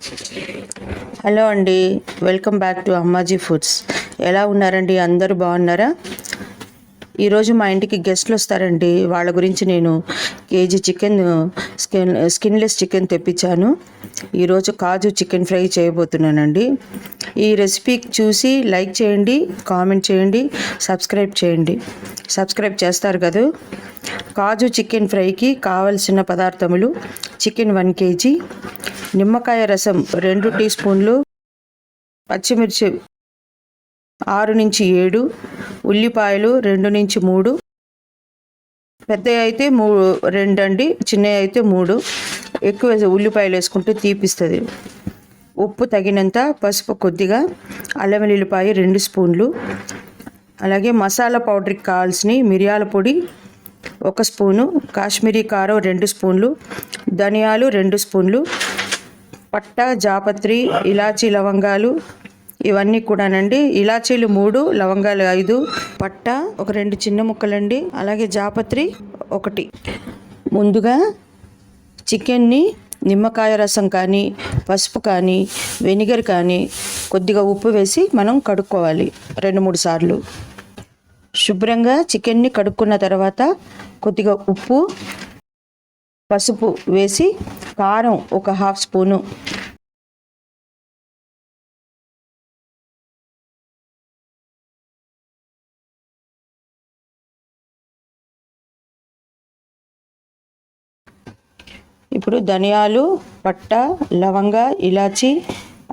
Hello అండి, welcome back to Ammaji foods. ఎలా ఉన్నారండి? అందరూ బాగున్నారా? ఈరోజు మా ఇంటికి గెస్ట్లు వస్తారండి. వాళ్ళ గురించి నేను కేజీ చికెన్ స్కిన్లెస్ చికెన్ తెప్పించాను. ఈరోజు కాజు చికెన్ ఫ్రై చేయబోతున్నానండి. ఈ రెసిపీ చూసి లైక్ చేయండి, కామెంట్ చేయండి, సబ్స్క్రైబ్ చేయండి. సబ్స్క్రైబ్ చేస్తారు కదా. కాజు చికెన్ ఫ్రైకి కావలసిన పదార్థములు: చికెన్ 1 kg, నిమ్మకాయ రసం 2 టీ స్పూన్లు, పచ్చిమిర్చి 6 నుంచి 7, ఉల్లిపాయలు 2 నుంచి 3, పెద్దవి అయితే 2 అండి, చిన్నవి అయితే 3. ఎక్కువ ఉల్లిపాయలు వేసుకుంటే తీపిస్తుంది. ఉప్పు తగినంత, పసుపు కొద్దిగా, అల్లం వెల్లుల్లిపాయ 2 స్పూన్లు, అలాగే మసాలా పౌడర్కి కావాల్సిన మిరియాల పొడి 1 స్పూను, కాశ్మీరీ కారం 2 స్పూన్లు, ధనియాలు 2 స్పూన్లు, పట్ట, జాపత్రి, ఇలాచీ, లవంగాలు ఇవన్నీ కూడానండి. ఇలాచీలు 3, లవంగాలు 5, పట్ట ఒక 2 చిన్న ముక్కలండి, అలాగే జాపత్రి 1. ముందుగా చికెన్ని నిమ్మకాయ రసం కానీ, పసుపు కానీ, వెనిగర్ కానీ, కొద్దిగా ఉప్పు వేసి మనం కడుక్కోవాలి 2-3 సార్లు. శుభ్రంగా చికెన్ని కడుక్కున్న తర్వాత కొద్దిగా ఉప్పు, పసుపు వేసి, కారం ఒక 1/2 స్పూను, ఇప్పుడు ధనియాలు, పట్ట, లవంగ, ఇలాచి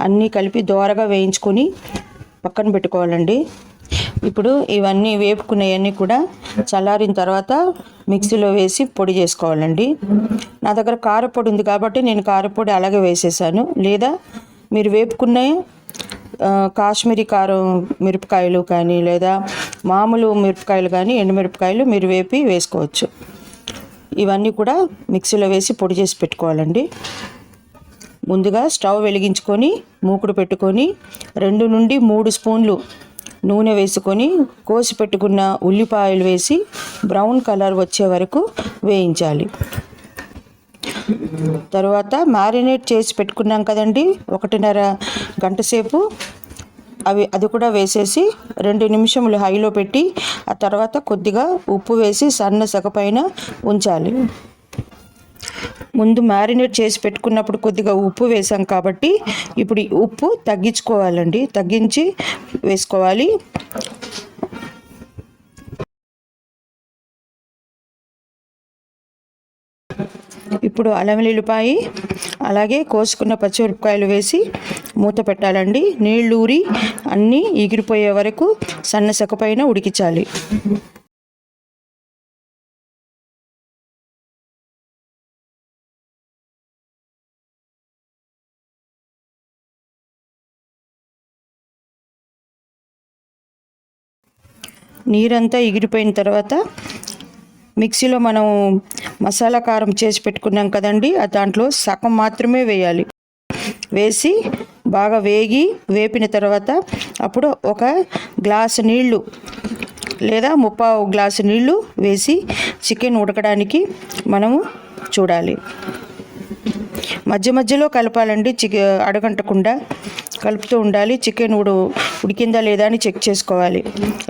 అన్నీ కలిపి దోరగా వేయించుకొని పక్కన పెట్టుకోవాలండి. ఇప్పుడు ఇవన్నీ వేపుకునేవన్నీ కూడా చల్లారిన తర్వాత మిక్సీలో వేసి పొడి చేసుకోవాలండి. నా దగ్గర కారపొడి ఉంది కాబట్టి నేను కారపొడి అలాగే వేసేసాను. లేదా మీరు వేపుకున్న కాశ్మీరీ కారం మిరపకాయలు కానీ, లేదా మామూలు మిరపకాయలు కానీ, ఎండుమిరపకాయలు మీరు వేపి వేసుకోవచ్చు. ఇవన్నీ కూడా మిక్సీలో వేసి పొడి చేసి పెట్టుకోవాలండి. ముందుగా స్టవ్ వెలిగించుకొని మూకుడు పెట్టుకొని 2 నుండి 3 స్పూన్లు నూనె వేసుకొని కోసి పెట్టుకున్న ఉల్లిపాయలు వేసి బ్రౌన్ కలర్ వచ్చే వరకు వేయించాలి. తర్వాత మ్యారినేట్ చేసి పెట్టుకున్నాం కదండి 1.5 గంట సేపు, అది కూడా వేసేసి 2 నిమిషములు హైలో పెట్టి ఆ తర్వాత కొద్దిగా ఉప్పు వేసి సన్న సెగ పైన ఉంచాలి. ముందు మ్యారినేట్ చేసి పెట్టుకున్నప్పుడు కొద్దిగా ఉప్పు వేసాం కాబట్టి ఇప్పుడు ఉప్పు తగ్గించుకోవాలండి, తగ్గించి వేసుకోవాలి. ఇప్పుడు అల్లం వెల్లుల్లిపాయ అలాగే కోసుకున్న పచ్చిమిరపకాయలు వేసి మూత పెట్టాలండి. నీళ్ళు ఊరి అన్నీ ఎగిరిపోయే వరకు సన్న సెక పైన ఉడికించాలి. నీరంతా ఎగిరిపోయిన తర్వాత మిక్సీలో మనం మసాలా కారం చేసి పెట్టుకున్నాం కదండి, దాంట్లో సగం మాత్రమే వేయాలి. వేసి బాగా వేపిన తర్వాత అప్పుడు 1 గ్లాసు నీళ్ళు లేదా 3/4 గ్లాసు నీళ్ళు వేసి చికెన్ ఉడకడానికి మనము చూడాలి. మధ్య మధ్యలో కలపాలండి, అడగంటకుండా కలుపుతూ ఉండాలి. చికెన్ ఉడికిందా లేదా అని చెక్ చేసుకోవాలి.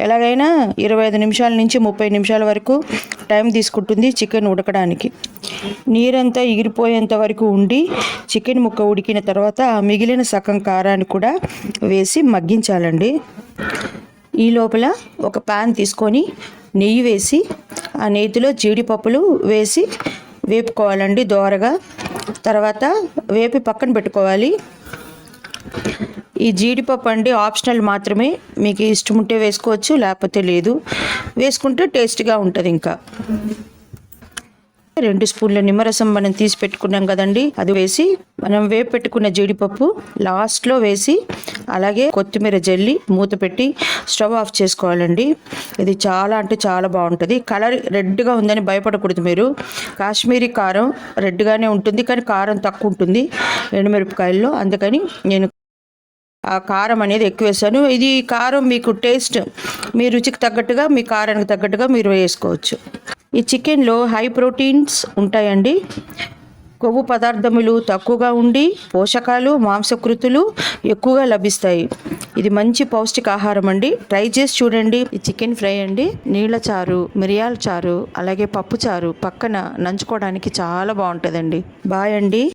ఎలాగైనా 25 నిమిషాల నుంచి 30 నిమిషాల వరకు టైం తీసుకుంటుంది చికెన్ ఉడకడానికి. నీరంతా ఎగిరిపోయేంత వరకు ఉండి చికెన్ ముక్క ఉడికిన తర్వాత మిగిలిన సగం కారాన్ని కూడా వేసి మగ్గించాలండి. ఈ లోపల ఒక ప్యాన్ తీసుకొని నెయ్యి వేసి ఆ నెయ్యిలో జీడిపప్పులు వేసి వేపుకోవాలండి దోరగా. తర్వాత వేపి పక్కన పెట్టుకోవాలి. ఈ జీడిపప్పు అండి ఆప్షనల్ మాత్రమే, మీకు ఇష్టం ఉంటే వేసుకోవచ్చు, లేకపోతే లేదు. వేసుకుంటే టేస్ట్గా ఉంటుంది. ఇంకా 2 స్పూన్ల నిమ్మరసం మనం తీసి పెట్టుకున్నాం కదండి, అది వేసి మనం వేపు పెట్టుకున్న జీడిపప్పు లాస్ట్లో వేసి అలాగే కొత్తిమీర జల్లి మూత పెట్టి స్టవ్ ఆఫ్ చేసుకోవాలండి. ఇది చాలా అంటే చాలా బాగుంటుంది. కలర్ రెడ్గా ఉందని భయపడకూడదు మీరు. కాశ్మీరీ కారం రెడ్గానే ఉంటుంది, కానీ కారం తక్కువ ఉంటుంది ఎండుమిరపకాయల్లో, అందుకని నేను ఆ కారం అనేది ఎక్కువ వేసాను. ఇది కారం మీకు టేస్ట్, మీ రుచికి తగ్గట్టుగా, మీ కారానికి తగ్గట్టుగా మీరు వేసుకోవచ్చు. ఈ చికెన్లో హై ప్రోటీన్స్ ఉంటాయండి. కొవ్వు పదార్థములు తక్కువగా ఉండి పోషకాలు మాంసకృతులు ఎక్కువగా లభిస్తాయి. ఇది మంచి పౌష్టికాహారం అండి. ట్రై చేసి చూడండి. ఈ చికెన్ ఫ్రై అండి నీళ్ళ చారు, మిరియాల చారు, అలాగే పప్పు చారు పక్కన నంచుకోవడానికి చాలా బాగుంటుందండి. బాయ్ అండి.